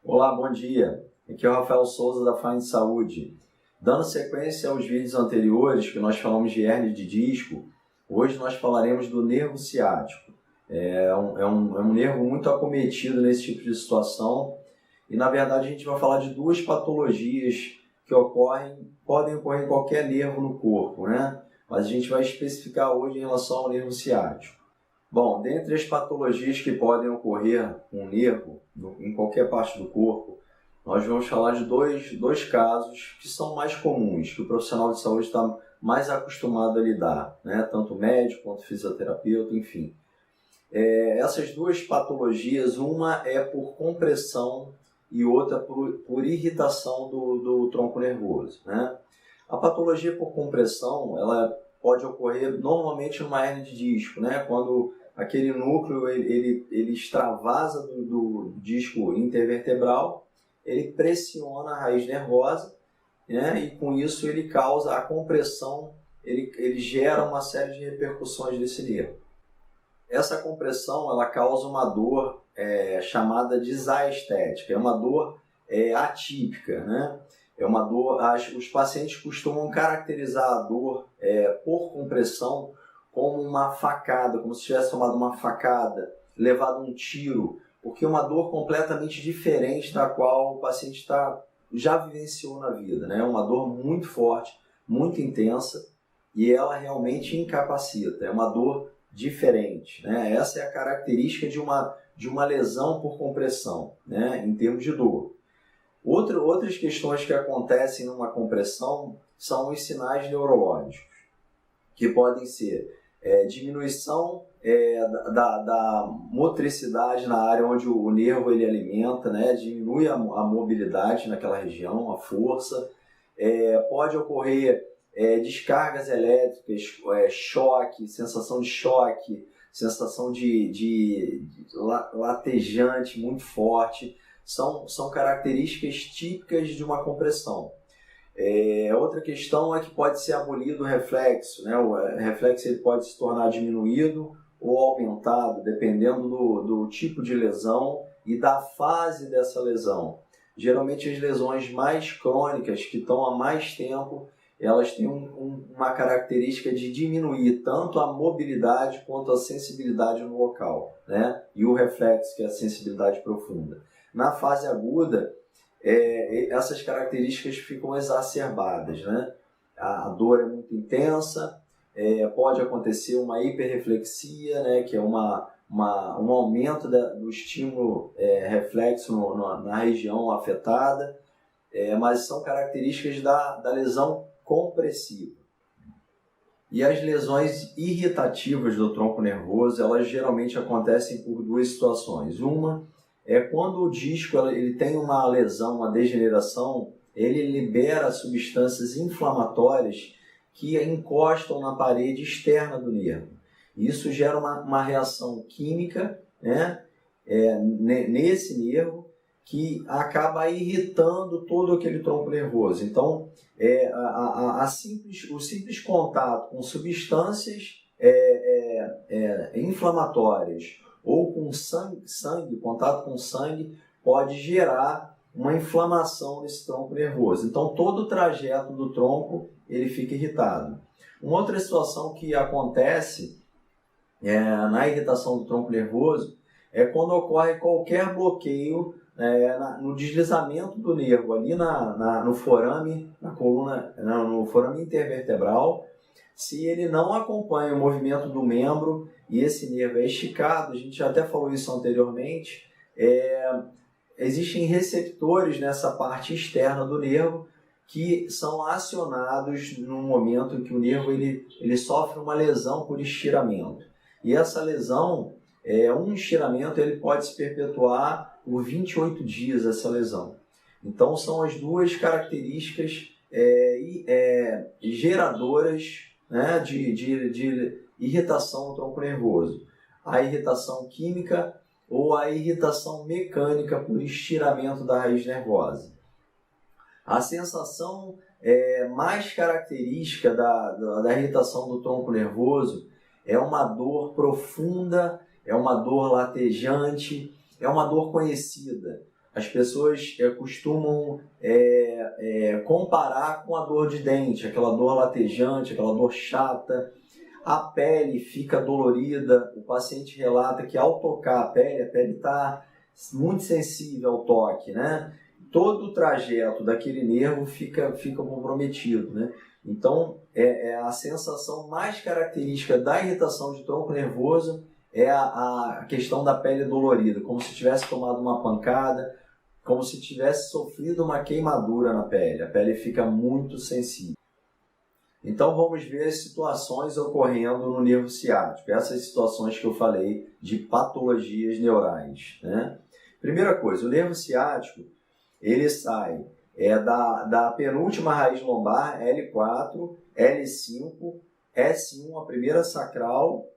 Olá, bom dia. Aqui é o Rafael Souza da Find Saúde. Dando sequência aos vídeos anteriores que nós falamos de hérnia de disco, hoje nós falaremos do nervo ciático. É um nervo muito acometido nesse tipo de situação e, na verdade, a gente vai falar de duas patologias que podem ocorrer em qualquer nervo no corpo, né? Mas a gente vai especificar hoje em relação ao nervo ciático. Bom, dentre as patologias que podem ocorrer com o nervo, em qualquer parte do corpo, nós vamos falar de dois casos que são mais comuns, que o profissional de saúde está mais acostumado a lidar, né? Tanto o médico quanto o fisioterapeuta, enfim. Essas duas patologias, uma é por compressão e outra por irritação do tronco nervoso, né? A patologia por compressão, ela pode ocorrer normalmente numa hérnia de disco, né? Quando aquele núcleo ele extravasa do disco intervertebral, ele pressiona a raiz nervosa, né? E com isso ele causa a compressão, ele gera uma série de repercussões desse nervo. Essa compressão ela causa uma dor chamada disaestética, é uma dor atípica, né? É uma dor, os pacientes costumam caracterizar a dor por compressão como uma facada, como se tivesse tomado uma facada, levado um tiro, porque é uma dor completamente diferente da qual o paciente já vivenciou na vida, né? É uma dor muito forte, muito intensa e ela realmente incapacita, é uma dor diferente, né? Essa é a característica de uma lesão por compressão, né? Em termos de dor. Outras questões que acontecem numa compressão são os sinais neurológicos, que podem ser diminuição da motricidade na área onde o nervo ele alimenta, né? Diminui a mobilidade naquela região, a força. Pode ocorrer descargas elétricas, choque, sensação de latejante muito forte. São características típicas de uma compressão. Outra questão é que pode ser abolido o reflexo, né? O reflexo ele pode se tornar diminuído ou aumentado, dependendo do tipo de lesão e da fase dessa lesão. Geralmente as lesões mais crônicas, que estão há mais tempo, elas têm uma característica de diminuir tanto a mobilidade quanto a sensibilidade no local, né? E o reflexo, que é a sensibilidade profunda. Na fase aguda, essas características ficam exacerbadas, né? A dor é muito intensa, pode acontecer uma hiperreflexia, né? Que é um aumento do estímulo reflexo na região afetada, mas são características da lesão compressiva. E as lesões irritativas do tronco nervoso, elas geralmente acontecem por duas situações. Uma é quando o disco ele tem uma lesão, uma degeneração, ele libera substâncias inflamatórias que encostam na parede externa do nervo. Isso gera uma reação química, né, nesse nervo que acaba irritando todo aquele tronco nervoso. Então, o simples contato com substâncias inflamatórias ou com contato com sangue, pode gerar uma inflamação nesse tronco nervoso. Então, todo o trajeto do tronco ele fica irritado. Uma outra situação que acontece na irritação do tronco nervoso é quando ocorre qualquer bloqueio no deslizamento do nervo, ali no forame, no forame intervertebral. Se ele não acompanha o movimento do membro e esse nervo é esticado, a gente já até falou isso anteriormente, existem receptores nessa parte externa do nervo que são acionados no momento em que o nervo ele sofre uma lesão por estiramento. E essa lesão, um estiramento, ele pode se perpetuar por 28 dias, essa lesão. Então, são as duas características geradoras, né, de irritação no tronco nervoso. A irritação química ou a irritação mecânica por estiramento da raiz nervosa. A sensação mais característica da irritação do tronco nervoso é uma dor profunda, é uma dor latejante, é uma dor conhecida. as pessoas costumam comparar com a dor de dente, aquela dor latejante, aquela dor chata. A pele fica dolorida, o paciente relata que ao tocar a pele está muito sensível ao toque, né? Todo o trajeto daquele nervo fica comprometido, né? Então, a sensação mais característica da irritação de tronco nervoso é a questão da pele dolorida, como se tivesse tomado uma pancada, como se tivesse sofrido uma queimadura na pele. A pele fica muito sensível. Então vamos ver situações ocorrendo no nervo ciático, essas situações que eu falei de patologias neurais, né? Primeira coisa, o nervo ciático, ele sai da penúltima raiz lombar, L4, L5, S1, a primeira sacral,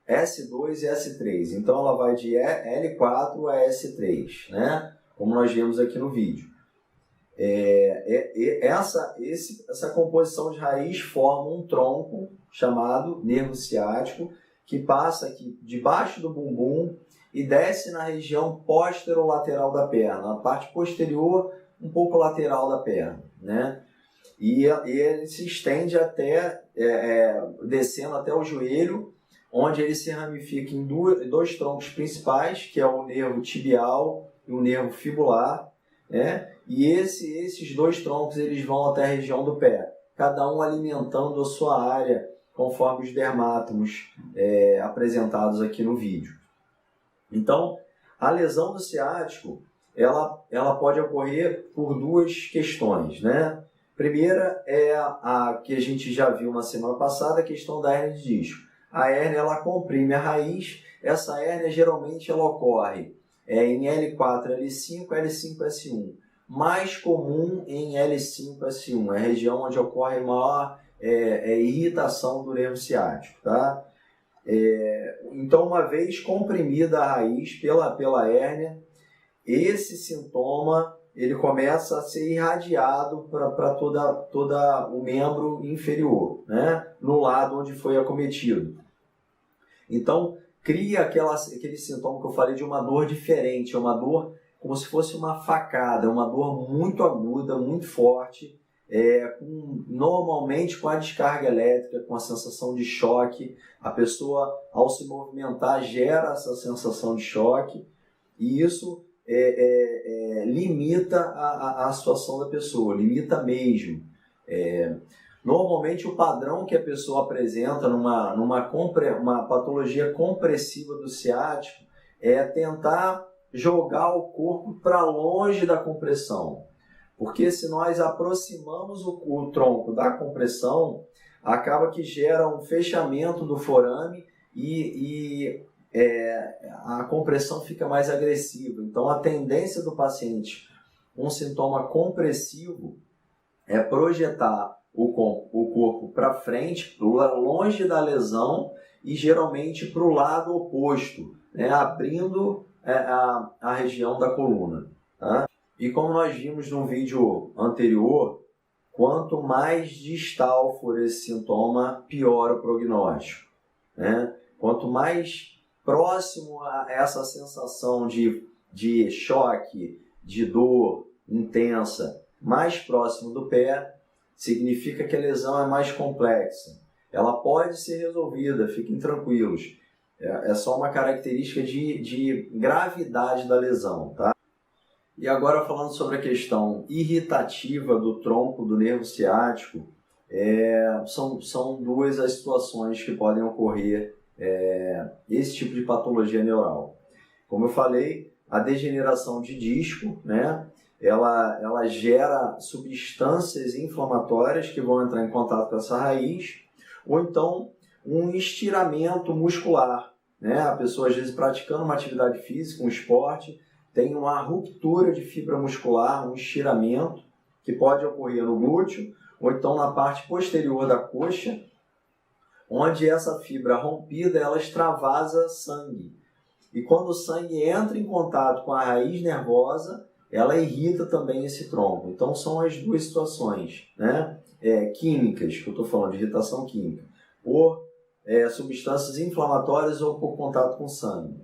S2 e S3. Então ela vai de L4 a S3, né? Como nós vemos aqui no vídeo. Essa composição de raiz forma um tronco chamado nervo ciático, que passa aqui debaixo do bumbum e desce na região posterolateral da perna, na parte posterior, um pouco lateral da perna, né? E ele se estende até, descendo até o joelho, onde ele se ramifica em dois troncos principais, que é o nervo tibial e o nervo fibular, né? E esses dois troncos eles vão até a região do pé, cada um alimentando a sua área, conforme os dermátomos apresentados aqui no vídeo. Então, a lesão do ciático, ela pode ocorrer por duas questões, né? Primeira é a que a gente já viu na semana passada, a questão da hérnia de disco. A hérnia ela comprime a raiz, essa hérnia geralmente ela ocorre em L4, L5, L5, S1. Mais comum em L5, S1, é a região onde ocorre maior irritação do nervo ciático, tá? Então, uma vez comprimida a raiz pela hérnia, esse sintoma ele começa a ser irradiado para todo o membro inferior, né? No lado onde foi acometido. Então, cria aquele sintoma que eu falei de uma dor diferente, uma dor como se fosse uma facada, uma dor muito aguda, muito forte, normalmente com a descarga elétrica, com a sensação de choque. A pessoa, ao se movimentar, gera essa sensação de choque e isso limita a situação da pessoa, limita mesmo. Normalmente o padrão que a pessoa apresenta numa patologia compressiva do ciático é tentar jogar o corpo para longe da compressão. Porque se nós aproximamos o tronco da compressão, acaba que gera um fechamento do forame e a compressão fica mais agressiva. Então a tendência do paciente, um sintoma compressivo, é projetar o corpo para frente, longe da lesão e geralmente para o lado oposto, né, abrindo a região da coluna. Tá? E como nós vimos no vídeo anterior, quanto mais distal for esse sintoma, pior o prognóstico, né? Quanto mais próximo a essa sensação de choque, de dor intensa, mais próximo do pé, significa que a lesão é mais complexa. Ela pode ser resolvida, fiquem tranquilos. É só uma característica de gravidade da lesão, tá? E agora falando sobre a questão irritativa do tronco do nervo ciático, são duas as situações que podem ocorrer esse tipo de patologia neural. Como eu falei, a degeneração de disco, né? Ela gera substâncias inflamatórias que vão entrar em contato com essa raiz, ou então um estiramento muscular, né? A pessoa, às vezes, praticando uma atividade física, um esporte, tem uma ruptura de fibra muscular, um estiramento, que pode ocorrer no glúteo, ou então na parte posterior da coxa, onde essa fibra rompida, ela extravasa sangue. E quando o sangue entra em contato com a raiz nervosa, ela irrita também esse tronco. Então são as duas situações, né? Químicas, que eu estou falando, de irritação química, por substâncias inflamatórias ou por contato com sangue.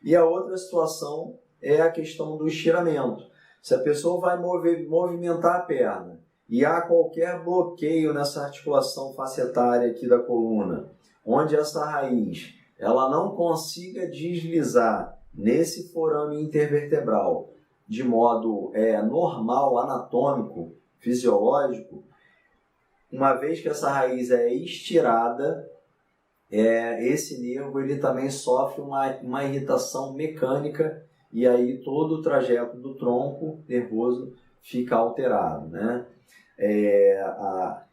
E a outra situação é a questão do estiramento. Se a pessoa vai movimentar a perna e há qualquer bloqueio nessa articulação facetária aqui da coluna, onde essa raiz ela não consiga deslizar nesse forame intervertebral de modo normal, anatômico, fisiológico, uma vez que essa raiz é estirada, esse nervo ele também sofre uma irritação mecânica e aí todo o trajeto do tronco nervoso fica alterado, né?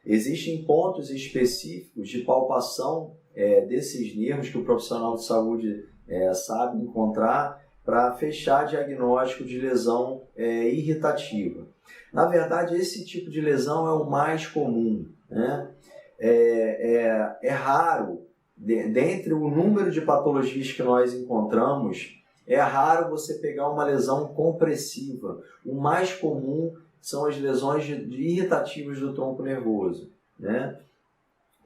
Existem pontos específicos de palpação desses nervos que o profissional de saúde sabe encontrar para fechar diagnóstico de lesão irritativa. Na verdade, esse tipo de lesão é o mais comum, né? É raro, dentre o número de patologias que nós encontramos, é raro você pegar uma lesão compressiva. O mais comum são as lesões irritativas do tronco nervoso, né?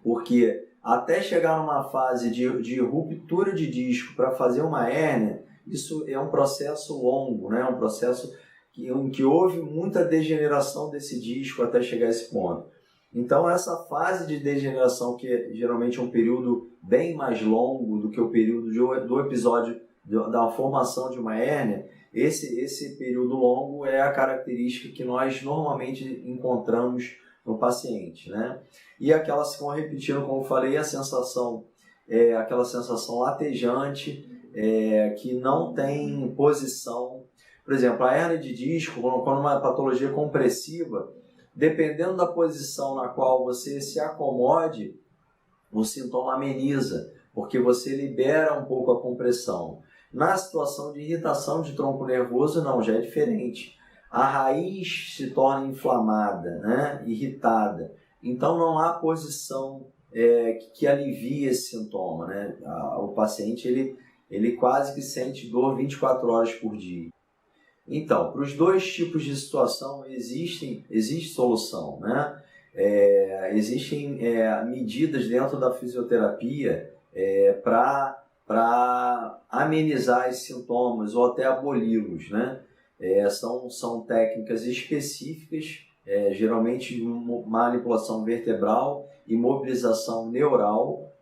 Porque até chegar numa fase de ruptura de disco para fazer uma hérnia, isso é um processo longo, né? Um processo em que houve muita degeneração desse disco até chegar a esse ponto. Então, essa fase de degeneração, que geralmente é um período bem mais longo do que o período do episódio da formação de uma hérnia, esse período longo é a característica que nós normalmente encontramos no paciente, né? E aquela, se for repetindo, como eu falei, a sensação é aquela sensação latejante, que não tem posição. Por exemplo, a hérnia de disco, quando uma patologia compressiva, dependendo da posição na qual você se acomode, o sintoma ameniza, porque você libera um pouco a compressão. Na situação de irritação de tronco nervoso, não, já é diferente. A raiz se torna inflamada, né? Irritada. Então não há posição que alivie esse sintoma, né? O paciente ele quase que sente dor 24 horas por dia. Então, para os dois tipos de situação existe solução, né? Existem medidas dentro da fisioterapia para amenizar esses sintomas ou até aboli-los, né? São técnicas específicas, geralmente de manipulação vertebral e mobilização neural,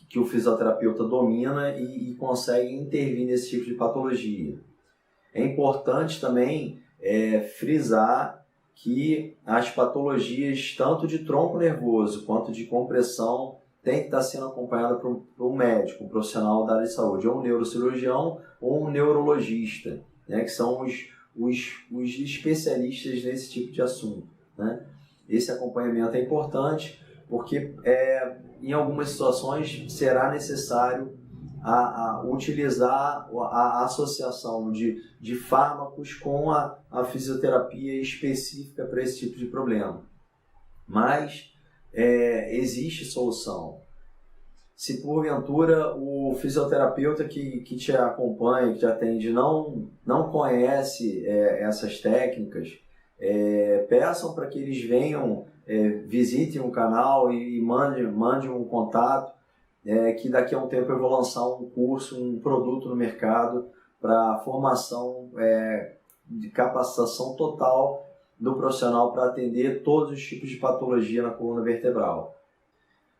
que o fisioterapeuta domina e consegue intervir nesse tipo de patologia. É importante também frisar que as patologias, tanto de tronco nervoso quanto de compressão, tem que estar sendo acompanhada por um médico, um profissional da área de saúde, ou um neurocirurgião ou um neurologista, né, que são os especialistas nesse tipo de assunto, né? Esse acompanhamento é importante porque em algumas situações será necessário utilizar a associação de fármacos com a fisioterapia específica para esse tipo de problema. Mas existe solução. Se porventura o fisioterapeuta que te acompanha, que te atende, não conhece essas técnicas, peçam para que eles venham, visitem o canal e mande um contato, que daqui a um tempo eu vou lançar um curso, um produto no mercado para formação de capacitação total do profissional para atender todos os tipos de patologia na coluna vertebral.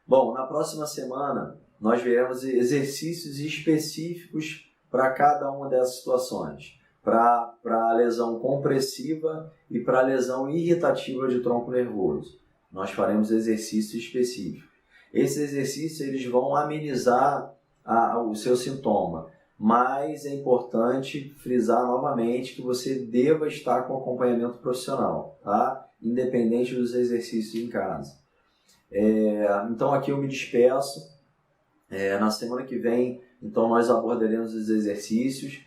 Bom, na próxima semana nós veremos exercícios específicos para cada uma dessas situações, para a lesão compressiva e para a lesão irritativa de tronco nervoso. Nós faremos exercícios específicos. Esses exercícios eles vão amenizar o seu sintoma, mas é importante frisar novamente que você deva estar com acompanhamento profissional, tá? Independente dos exercícios em casa. Então aqui eu me despeço. Na semana que vem, então, nós abordaremos os exercícios.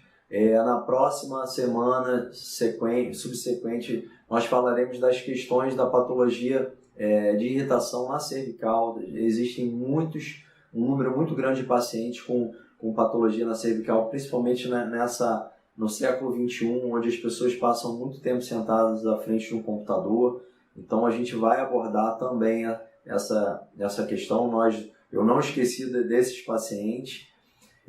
Na próxima semana subsequente, nós falaremos das questões da patologia de irritação na cervical. Existem um número muito grande de pacientes com patologia na cervical, principalmente no século XXI, onde as pessoas passam muito tempo sentadas à frente de um computador. Então a gente vai abordar também essa questão. Eu não esqueci desses pacientes.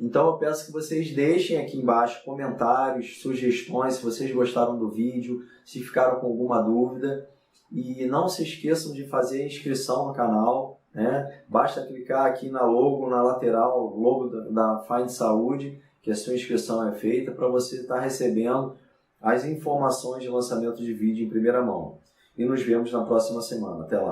Então eu peço que vocês deixem aqui embaixo comentários, sugestões, se vocês gostaram do vídeo, se ficaram com alguma dúvida. E não se esqueçam de fazer a inscrição no canal, né? Basta clicar aqui na logo, na lateral, logo da Find Saúde, que a sua inscrição é feita para você estar recebendo as informações de lançamento de vídeo em primeira mão. E nos vemos na próxima semana. Até lá!